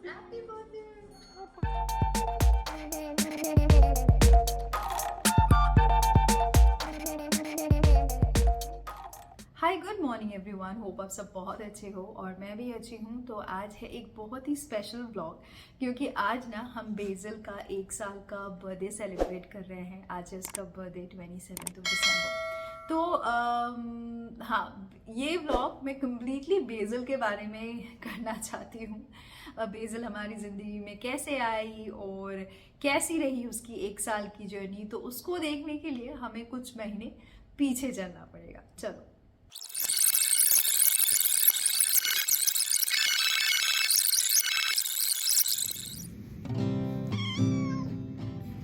Happy birthday. Hi good morning everyone, hope आप सब बहुत अच्छे हो और मैं भी अच्छी हूँ। तो आज है एक बहुत ही स्पेशल व्लॉग, क्योंकि आज ना हम बेजल का 1 साल का बर्थडे सेलिब्रेट कर रहे हैं। आज है उसका बर्थडे 27 दिसंबर। तो हाँ, ये व्लॉग मैं कम्प्लीटली बेजल के बारे में करना चाहती हूँ। बेजल हमारी ज़िंदगी में कैसे आई और कैसी रही उसकी 1 साल की जर्नी, तो उसको देखने के लिए हमें कुछ महीने पीछे चलना पड़ेगा। चलो।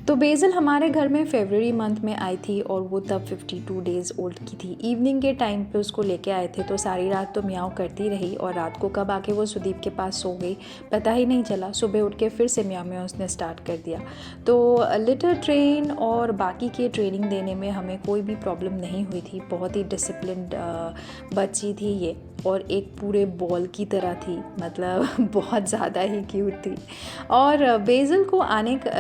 तो बेज़ल हमारे घर में फरवरी मंथ में आई थी और वो तब 52 डेज़ ओल्ड की थी। इवनिंग के टाइम पे उसको लेके आए थे, तो सारी रात तो म्याऊं करती रही और रात को कब आके वो सुदीप के पास सो गई पता ही नहीं चला। सुबह उठ के फिर से म्याऊं म्याऊं उसने स्टार्ट कर दिया। तो लिटर ट्रेन और बाकी के ट्रेनिंग देने में हमें कोई भी प्रॉब्लम नहीं हुई थी। बहुत ही डिसिप्लिन्ड बच्ची थी ये, और एक पूरे बॉल की तरह थी, मतलब बहुत ज़्यादा ही क्यूट थी। और बेज़ल को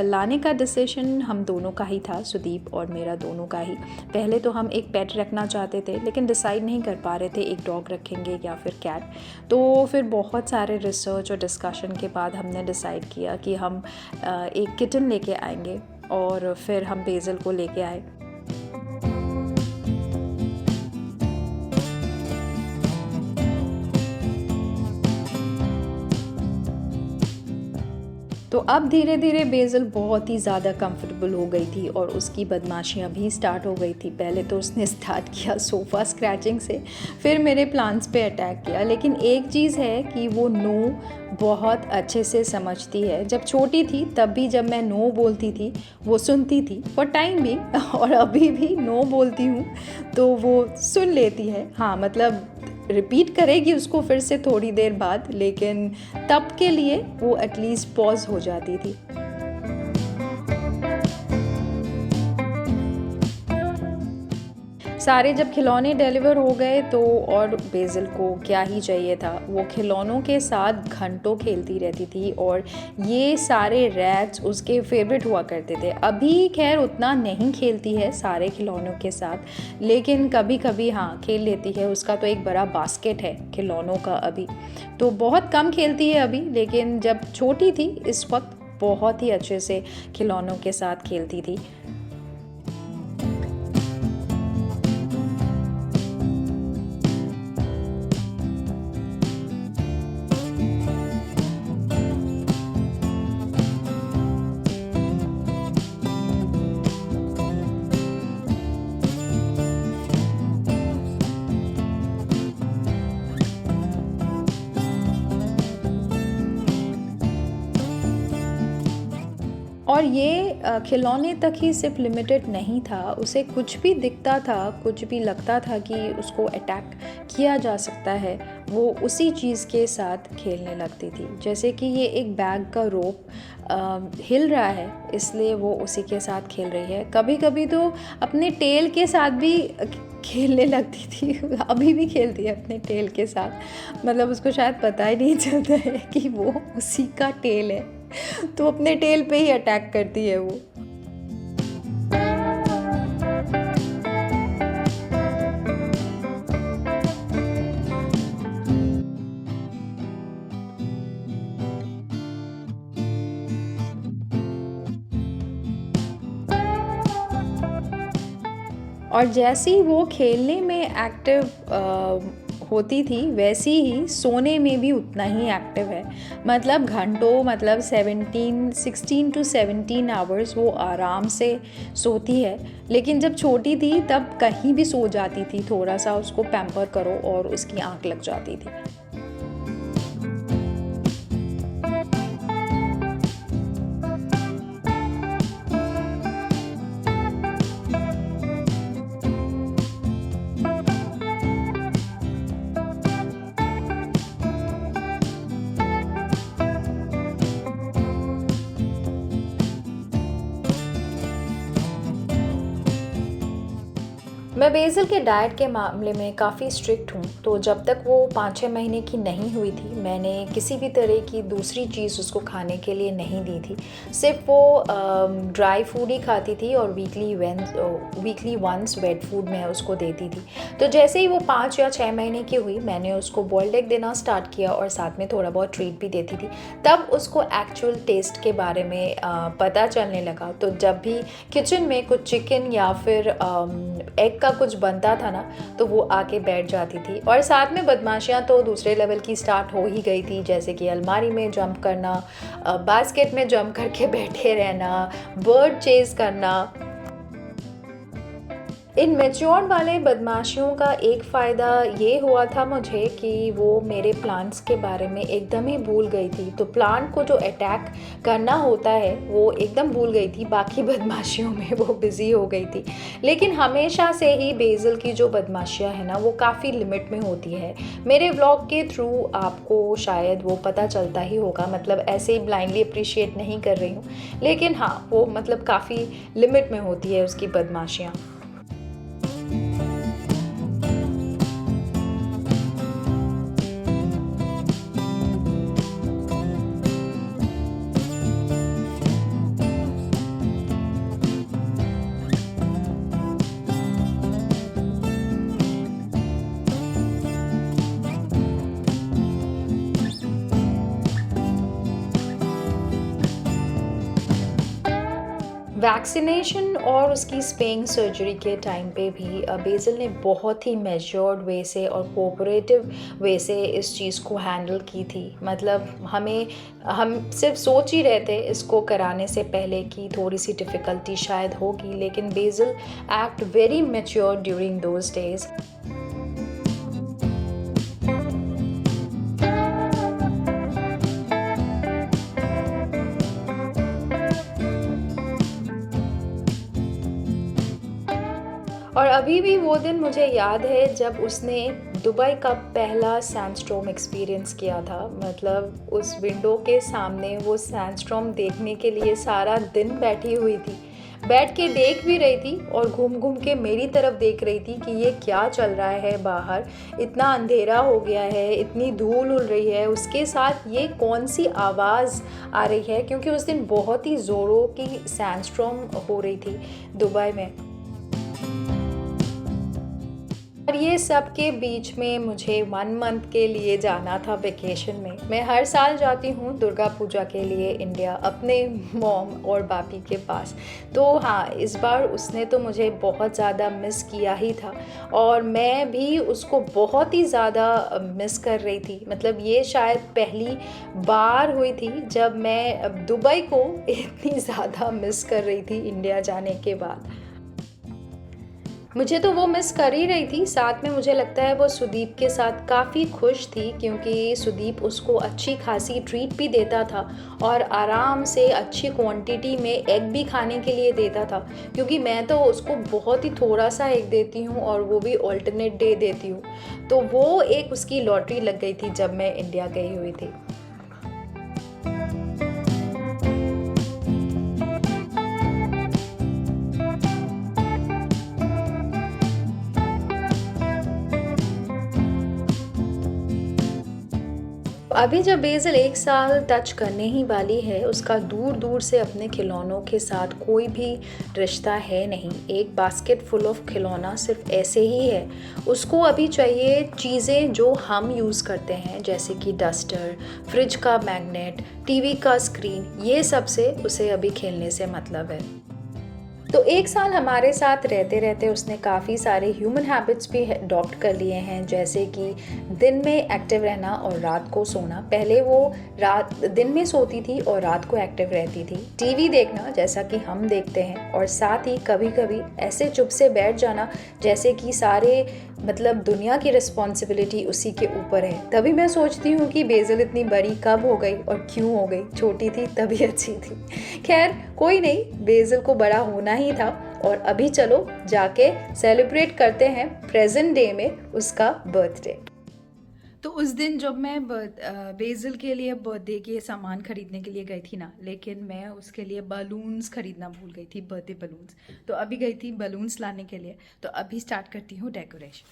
लाने का डिसीजन हम दोनों का ही था, सुदीप और मेरा दोनों का ही। पहले तो हम एक पेट रखना चाहते थे, लेकिन डिसाइड नहीं कर पा रहे थे एक डॉग रखेंगे या फिर कैट। तो फिर बहुत सारे रिसर्च और डिस्कशन के बाद हमने डिसाइड किया कि हम एक किटन लेके आएंगे, और फिर हम बेज़ल को लेके आए। तो अब धीरे धीरे बेज़ल बहुत ही ज़्यादा कंफर्टेबल हो गई थी और उसकी बदमाशियाँ भी स्टार्ट हो गई थी। पहले तो उसने स्टार्ट किया सोफ़ा स्क्रैचिंग से, फिर मेरे प्लान्स पे अटैक किया। लेकिन एक चीज़ है कि वो नो बहुत अच्छे से समझती है। जब छोटी थी तब भी जब मैं नो बोलती थी वो सुनती थी फॉर टाइम भी, और अभी भी नो बोलती हूँ तो वो सुन लेती है। हाँ, मतलब रिपीट करेगी उसको फिर से थोड़ी देर बाद, लेकिन तब के लिए वो एटलीस्ट पॉज हो जाती थी। सारे जब खिलौने डिलीवर हो गए तो और बेज़ल को क्या ही चाहिए था, वो खिलौनों के साथ घंटों खेलती रहती थी और ये सारे रैट्स उसके फेवरेट हुआ करते थे। अभी खैर उतना नहीं खेलती है सारे खिलौनों के साथ, लेकिन कभी कभी हाँ खेल लेती है। उसका तो एक बड़ा बास्केट है खिलौनों का अभी, तो बहुत कम खेलती है अभी, लेकिन जब छोटी थी इस वक्त बहुत ही अच्छे से खिलौनों के साथ खेलती थी। और ये खिलौने तक ही सिर्फ लिमिटेड नहीं था, उसे कुछ भी दिखता था, कुछ भी लगता था कि उसको अटैक किया जा सकता है, वो उसी चीज़ के साथ खेलने लगती थी। जैसे कि ये एक बैग का रोप हिल रहा है, इसलिए वो उसी के साथ खेल रही है। कभी कभी तो अपने टेल के साथ भी खेलने लगती थी। अभी भी खेलती है अपने टेल के साथ, मतलब उसको शायद पता ही नहीं चलता है कि वो उसी का टेल है, तो अपने टेल पे ही अटैक करती है वो। और जैसे ही वो खेलने में एक्टिव होती थी, वैसी ही सोने में भी उतना ही एक्टिव है। मतलब घंटों, मतलब 16 to 17 आवर्स वो आराम से सोती है। लेकिन जब छोटी थी तब कहीं भी सो जाती थी, थोड़ा सा उसको पैम्पर करो और उसकी आंख लग जाती थी। मैं बेसिल के डाइट के मामले में काफ़ी स्ट्रिक्ट हूँ, तो जब तक वो 5-6 महीने की नहीं हुई थी मैंने किसी भी तरह की दूसरी चीज़ उसको खाने के लिए नहीं दी थी। सिर्फ वो ड्राई फूड ही खाती थी और वीकली वंस वेट फूड मैं उसको देती थी। तो जैसे ही वो 5 या 6 महीने की हुई मैंने उसको बॉइल्ड एग देना स्टार्ट किया और साथ में थोड़ा बहुत ट्रीट भी देती थी। तब उसको एक्चुअल टेस्ट के बारे में पता चलने लगा। तो जब भी किचन में कुछ चिकन या फिर एग का कुछ बनता था ना, तो वो आके बैठ जाती थी। और साथ में बदमाशियाँ तो दूसरे लेवल की स्टार्ट हो ही गई थी, जैसे कि अलमारी में जंप करना, बास्केट में जंप करके बैठे रहना, बर्ड चेज़ करना। इन मैच्योर्ड वाले बदमाशियों का एक फ़ायदा ये हुआ था मुझे कि वो मेरे प्लांट्स के बारे में एकदम ही भूल गई थी। तो प्लांट को जो अटैक करना होता है वो एकदम भूल गई थी, बाकी बदमाशियों में वो बिज़ी हो गई थी। लेकिन हमेशा से ही बेसिल की जो बदमाशियाँ हैं ना वो काफ़ी लिमिट में होती है। मेरे व्लॉग के थ्रू आपको शायद वो पता चलता ही होगा, मतलब ऐसे ही ब्लाइंडली अप्रिशिएट नहीं कर रही हूँ, लेकिन हाँ वो मतलब काफ़ी लिमिट में होती है उसकी बदमाशियाँ। वैक्सीनेशन और उसकी स्पेइंग सर्जरी के टाइम पे भी बेसिल ने बहुत ही मेजर्ड वे से और कोऑपरेटिव वे से इस चीज़ को हैंडल की थी। मतलब हम सिर्फ सोच ही रहे थे इसको कराने से पहले कि थोड़ी सी डिफ़िकल्टी शायद होगी, लेकिन BECIL act very mature during those days. और अभी भी वो दिन मुझे याद है जब उसने दुबई का पहला सैंडस्टॉर्म एक्सपीरियंस किया था। मतलब उस विंडो के सामने वो सैंडस्टॉर्म देखने के लिए सारा दिन बैठी हुई थी, बैठ के देख भी रही थी और घूम घूम के मेरी तरफ देख रही थी कि ये क्या चल रहा है बाहर, इतना अंधेरा हो गया है, इतनी धूल उड़ रही है, उसके साथ ये कौन सी आवाज़ आ रही है, क्योंकि उस दिन बहुत ही ज़ोरों की सैंडस्टॉर्म हो रही थी दुबई में। और ये सब के बीच में मुझे 1 मंथ के लिए जाना था वेकेशन में। मैं हर साल जाती हूँ दुर्गा पूजा के लिए इंडिया अपने मॉम और बापी के पास। तो हाँ, इस बार उसने तो मुझे बहुत ज़्यादा मिस किया ही था और मैं भी उसको बहुत ही ज़्यादा मिस कर रही थी। मतलब ये शायद पहली बार हुई थी जब मैं दुबई को इतनी ज़्यादा मिस कर रही थी इंडिया जाने के बाद। मुझे तो वो मिस कर ही रही थी, साथ में मुझे लगता है वो सुदीप के साथ काफ़ी खुश थी, क्योंकि सुदीप उसको अच्छी खासी ट्रीट भी देता था और आराम से अच्छी क्वांटिटी में एग भी खाने के लिए देता था, क्योंकि मैं तो उसको बहुत ही थोड़ा सा एग देती हूँ और वो भी ऑल्टरनेट डे देती हूँ। तो वो एक उसकी लॉटरी लग गई थी जब मैं इंडिया गई हुई थी। अभी जब बेसिल 1 साल टच करने ही वाली है, उसका दूर दूर से अपने खिलौनों के साथ कोई भी रिश्ता है नहीं। एक बास्केट फुल ऑफ खिलौना सिर्फ ऐसे ही है। उसको अभी चाहिए चीज़ें जो हम यूज़ करते हैं, जैसे कि डस्टर, फ्रिज का मैग्नेट, टीवी का स्क्रीन, ये सब से उसे अभी खेलने से मतलब है। तो 1 साल हमारे साथ रहते रहते उसने काफ़ी सारे ह्यूमन हैबिट्स भी अडॉप्ट कर लिए हैं, जैसे कि दिन में एक्टिव रहना और रात को सोना। पहले वो दिन में सोती थी और रात को एक्टिव रहती थी। टीवी देखना जैसा कि हम देखते हैं, और साथ ही कभी कभी ऐसे चुप से बैठ जाना जैसे कि सारे मतलब दुनिया की रिस्पॉन्सिबिलिटी उसी के ऊपर है। तभी मैं सोचती हूँ कि बेसिल इतनी बड़ी कब हो गई और क्यों हो गई, छोटी थी तभी अच्छी थी। खैर कोई नहीं, बेसिल को बड़ा होना ही था और अभी चलो जाके सेलिब्रेट करते हैं प्रेजेंट डे में उसका बर्थडे। तो उस दिन जब मैं बेज़िल के लिए बर्थडे के सामान खरीदने के लिए गई थी ना, लेकिन मैं उसके लिए बलून्स खरीदना भूल गई थी, बर्थडे बलून्स। तो अभी गई थी बलून्स लाने के लिए, तो अभी स्टार्ट करती हूँ डेकोरेशन।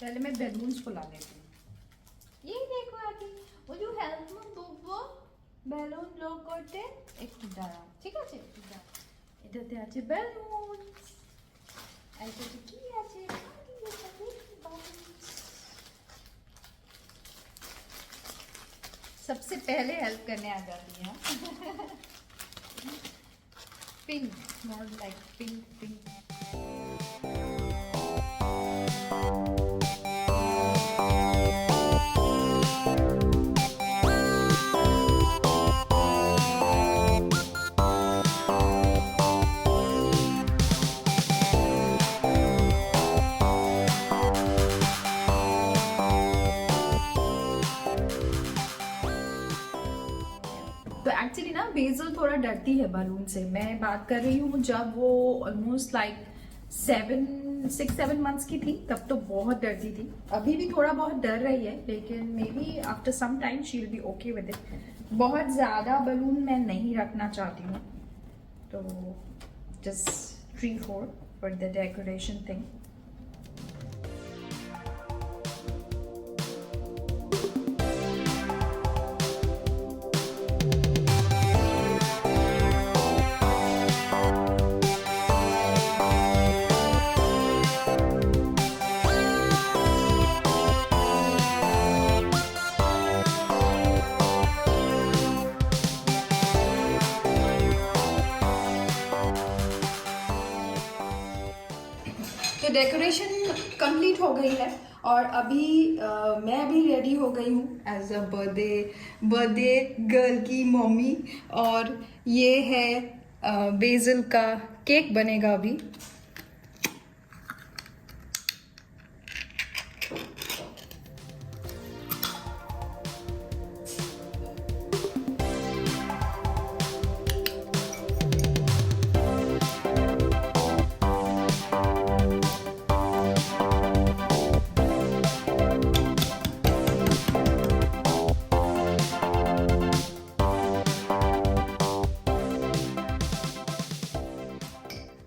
पहले मैं बलून्स को ला लेती हूँ। ये देखो आदि, would you help me বুবু বেলুন ব্লো করতে? একটু দাঁড়াও, ঠিক আছে? একটু দাঁড়াও। এটাতে আছে বেলুনস, এটাতে কি আছে? सबसे पहले हेल्प करने आ जाती है। Pink, more like pink pink. तो एक्चुअली ना बेज़िल थोड़ा डरती है बलून से। मैं बात कर रही हूँ जब वो ऑलमोस्ट लाइक 6-7 मंथ्स की थी, तब तो बहुत डरती थी। अभी भी थोड़ा बहुत डर रही है, लेकिन maybe after some time she will be okay with it. बहुत ज़्यादा बलून मैं नहीं रखना चाहती हूँ, तो just 3-4 for the decoration thing. तो डेकोरेशन कंप्लीट हो गई है और अभी मैं भी रेडी हो गई हूँ एज अ बर्थडे गर्ल की मम्मी। और ये है बेज़िल का केक बनेगा अभी।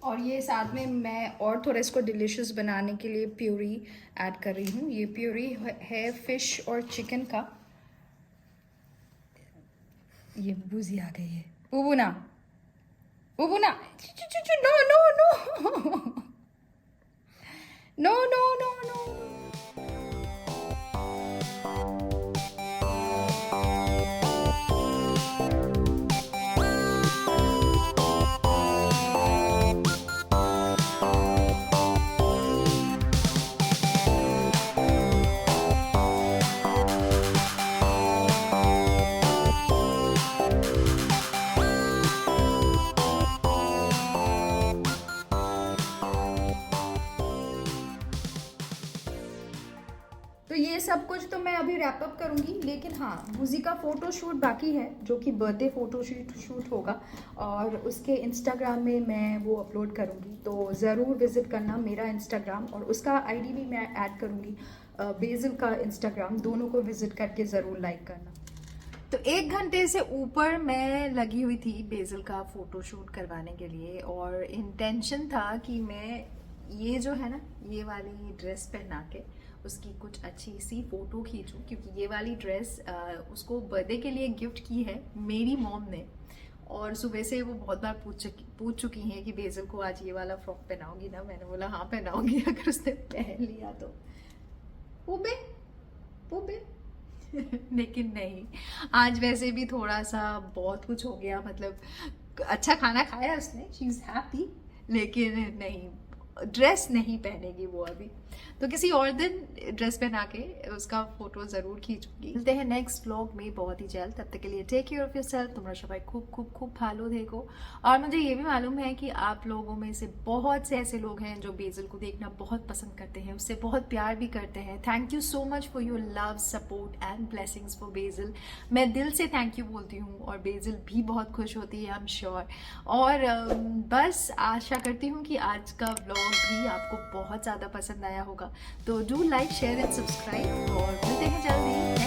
और ये साथ में मैं और थोड़ा इसको डिलीशियस बनाने के लिए प्यूरी ऐड कर रही हूँ। ये प्यूरी है फिश और चिकन का। ये बूजी आ गई है। बुबुना बुबुना, no no no no no no no. तो ये सब कुछ तो मैं अभी रैप अप करूँगी, लेकिन हाँ, बूजी का फ़ोटो शूट बाकी है, जो कि बर्थडे फ़ोटो शूट होगा और उसके इंस्टाग्राम में मैं वो अपलोड करूँगी। तो ज़रूर विज़िट करना मेरा इंस्टाग्राम, और उसका आईडी भी मैं ऐड करूँगी, बेज़िल का इंस्टाग्राम। दोनों को विज़िट करके ज़रूर लाइक करना। तो 1 घंटे से ऊपर मैं लगी हुई थी बेज़िल का फ़ोटो शूट करवाने के लिए, और इंटेंशन था कि मैं ये जो है ना, ये वाली ड्रेस पहना के उसकी कुछ अच्छी सी फ़ोटो खींचूँ, क्योंकि ये वाली ड्रेस उसको बर्थडे के लिए गिफ्ट की है मेरी मॉम ने। और सुबह से वो बहुत बार पूछ चुकी हैं कि बेज़िल को आज ये वाला फ्रॉक पहनाओगी ना। मैंने बोला हाँ पहनाऊँगी, अगर उसने पहन लिया तो। पूबे पूबे लेकिन नहीं, आज वैसे भी थोड़ा सा बहुत कुछ हो गया, मतलब अच्छा खाना खाया उसने, शी इज़ हैप्पी, लेकिन नहीं, ड्रेस नहीं पहनेगी वो अभी। तो किसी और दिन ड्रेस पहना के उसका फोटो ज़रूर खींचूंगी। मिलते हैं नेक्स्ट व्लॉग में बहुत ही जल्द। तब तक के लिए टेक केयर ऑफ़ योरसेल्फ। तुम्हारा सबाई खूब खूब खूब भालो देखो। और मुझे ये भी मालूम है कि आप लोगों में से बहुत से ऐसे लोग हैं जो बेज़िल को देखना बहुत पसंद करते हैं, उससे बहुत प्यार भी करते हैं। Thank you so much for your love, support and blessings for Basil. मैं दिल से थैंक यू बोलती हूँ, और बेज़िल भी बहुत खुश होती है, आई एम श्योर। और बस आशा करती हूँ कि आज का व्लॉग व्लॉग भी आपको बहुत ज़्यादा पसंद आया होगा। तो do like, share and subscribe और मिलते हैं जल्दी।